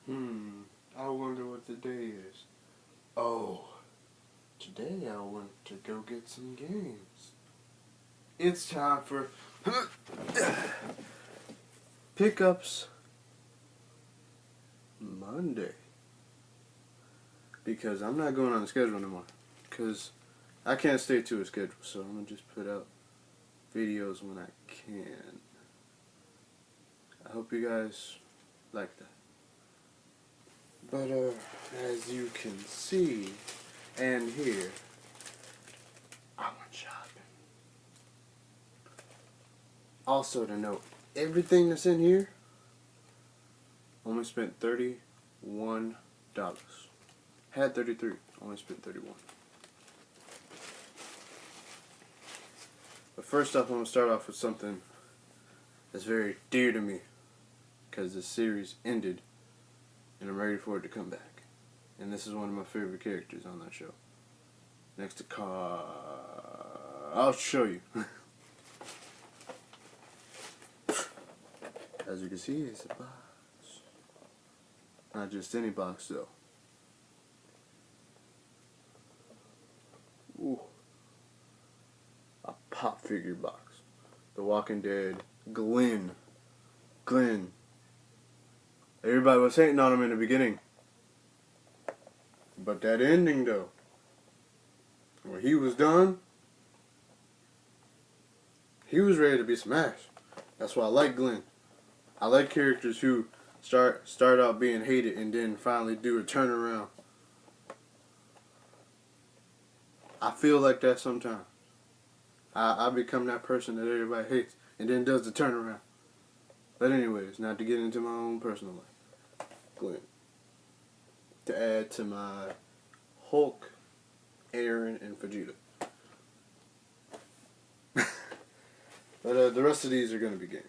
I wonder what the day is. Oh, today I want to go get some games. It's time for pickups Monday. Because I'm not going on the schedule anymore. Because I can't stay to a schedule, so I'm going to just put out videos when I can. I hope you guys like that. But as you can see and hear, I went shopping. Also to note, everything that's in here, only spent $31. Had 33, only spent 31. But first off, I'm going to start off with something that's very dear to me, because the series ended and I'm ready for it to come back. And this is one of my favorite characters on that show. Next to I'll show you. As you can see, it's a box. Not just any box though. Ooh. A pop figure box. The Walking Dead Glenn. Everybody was hating on him in the beginning. But that ending though, when he was done, he was ready to be smashed. That's why I like Glenn. I like characters who start out being hated and then finally do a turnaround. I feel like that sometimes. I become that person that everybody hates and then does the turnaround. But anyways, not to get into my own personal life. Glenn. To add to my Hulk, Aaron, and Vegeta. But the rest of these are going to be games.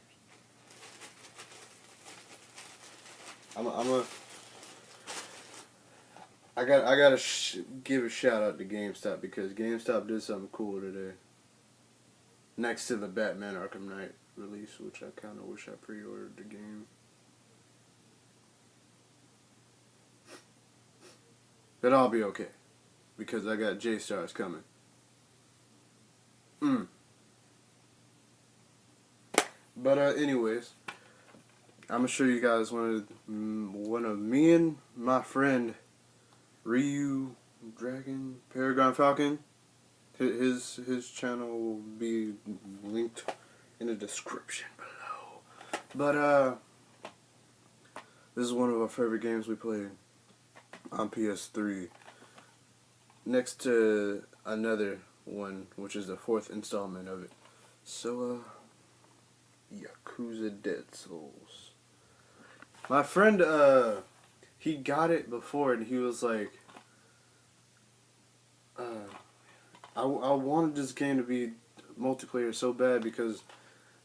I gotta give a shout out to GameStop, because GameStop did something cool today. Next to the Batman Arkham Knight release, which I kind of wish I pre-ordered the game. But I'll be okay, because I got J-Stars coming. But anyways, I'm gonna show you guys one of me and my friend RyuDragonPeregrineFalcon. His channel will be linked in the description below. But this is one of our favorite games we played on PS3. Next to another one, which is the 4th installment of it. So Yakuza Dead Souls. My friend, he got it before and he was like, I wanted this game to be multiplayer so bad because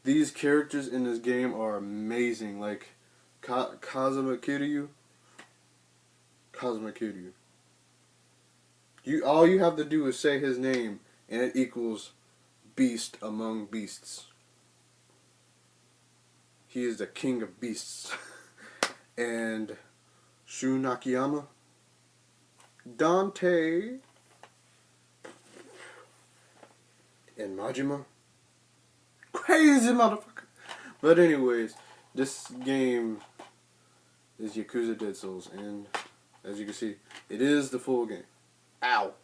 these characters in this game are amazing. Like Kazuma Kiryu. All you have to do is say his name and it equals beast among beasts. He is the king of beasts. And Shun Akiyama, Dante, and Majima. Crazy motherfucker. But anyways, this game is Yakuza Dead Souls, and as you can see, it is the full game. Ow!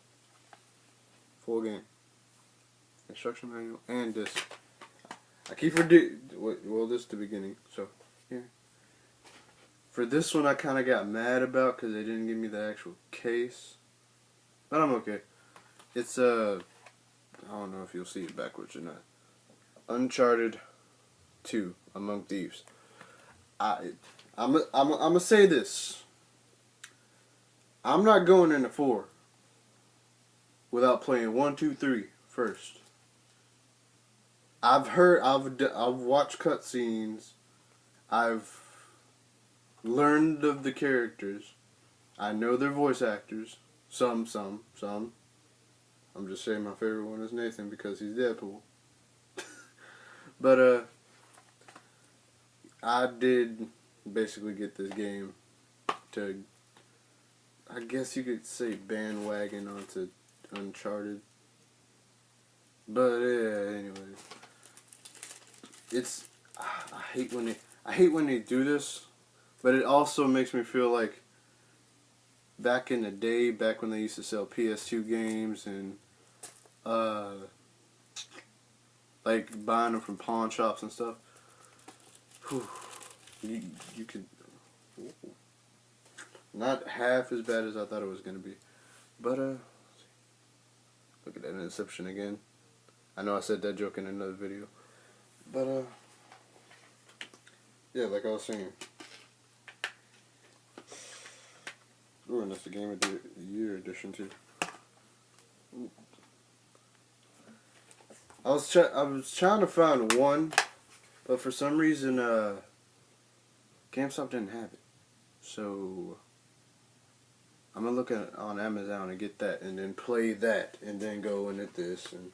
Full game. Instruction manual and this. I keep well, this is the beginning, so here. For this one, I kind of got mad about because they didn't give me the actual case, but I'm okay. It's I don't know if you'll see it backwards or not. Uncharted 2: Among Thieves. I'm gonna say this. I'm not going into 4 without playing 1, 2, 3 first. I've watched cutscenes. I've learned of the characters. I know their voice actors. Some. I'm just saying my favorite one is Nathan because he's Deadpool. But I did basically get this game to, I guess you could say, bandwagon onto Uncharted. But yeah, anyway, it's I hate when they do this, but it also makes me feel like back in the day, back when they used to sell PS2 games and like buying them from pawn shops and stuff. Whew, you could, not half as bad as I thought it was gonna be, but look at that Inception again. I know I said that joke in another video, but yeah, like I was saying. Ooh, and that's the Game of the Year edition too. Ooh. I was trying to find one, but for some reason GameStop didn't have it. So I'm gonna look at on Amazon and get that, and then play that, and then go in at this and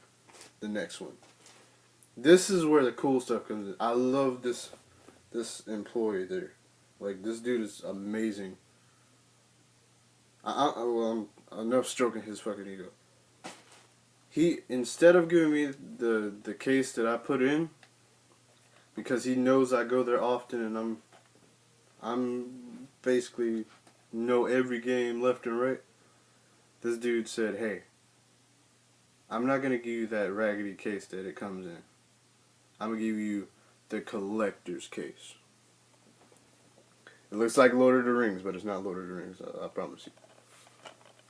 the next one. This is where the cool stuff comes in. I love this employee there. Like, this dude is amazing. I'm enough stroking his fucking ego. He, instead of giving me the case that I put in, because he knows I go there often and I'm basically know every game left and right, this dude said, hey, I'm not going to give you that raggedy case that it comes in. I'm going to give you the collector's case. It looks like Lord of the Rings, but it's not Lord of the Rings, I promise you.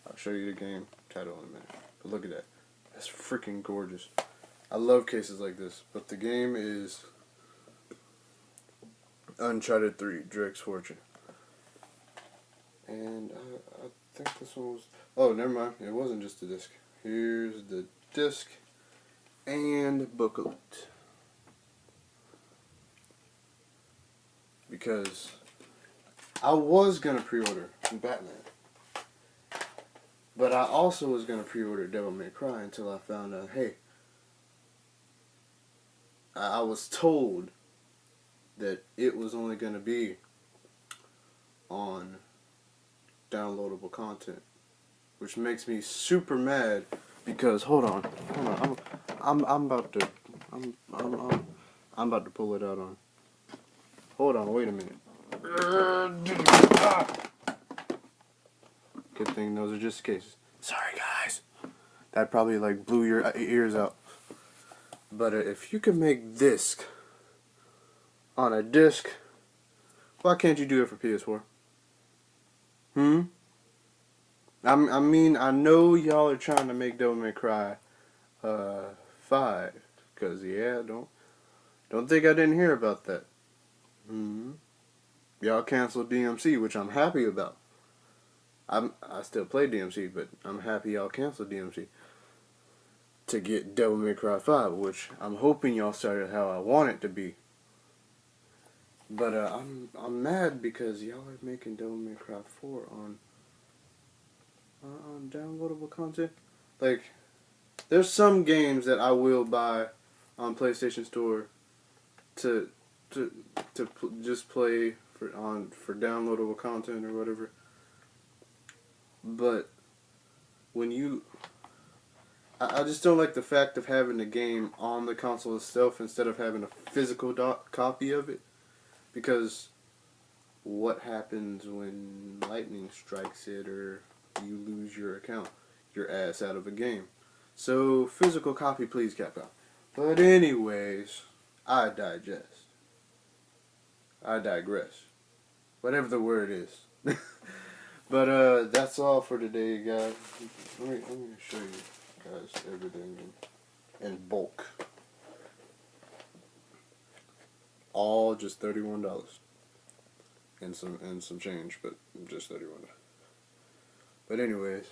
I'll show you the game title in a minute. But look at that. That's freaking gorgeous. I love cases like this. But the game is Uncharted 3, Drake's Fortune. And I think this one was... Oh, never mind. It wasn't just the disc. Here's the disc and booklet. Because I was going to pre-order Batman. But I also was going to pre-order Devil May Cry until I found out, hey, I was told that it was only going to be on downloadable content, which makes me super mad because hold on, I'm about to pull it out on. Hold on, wait a minute. Good thing those are just cases. Sorry guys, that probably like blew your ears out. But if you can make disc on a disc, why can't you do it for PS4? I mean, I know y'all are trying to make Devil May Cry 5, cause yeah, don't think I didn't hear about that. Y'all canceled DMC, which I'm happy about. I still play DMC, but I'm happy y'all canceled DMC to get Devil May Cry 5, which I'm hoping y'all started how I want it to be. But I'm mad because y'all are making Devil May Cry 4 on downloadable content. Like, there's some games that I will buy on PlayStation Store to just play for downloadable content or whatever. But when you, I just don't like the fact of having the game on the console itself instead of having a physical copy of it. Because what happens when lightning strikes it or you lose your account? Your ass out of a game. So physical copy, please, Capcom. But anyways, I digress. Whatever the word is. But that's all for today, guys. Let me show you guys everything in bulk. All just $31 and some change, but just $31. But anyways,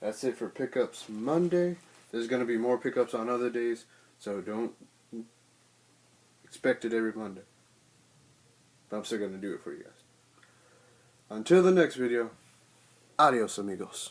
that's it for pickups Monday. There's gonna be more pickups on other days, so don't expect it every Monday. But I'm still gonna do it for you guys. Until the next video. Adios, amigos.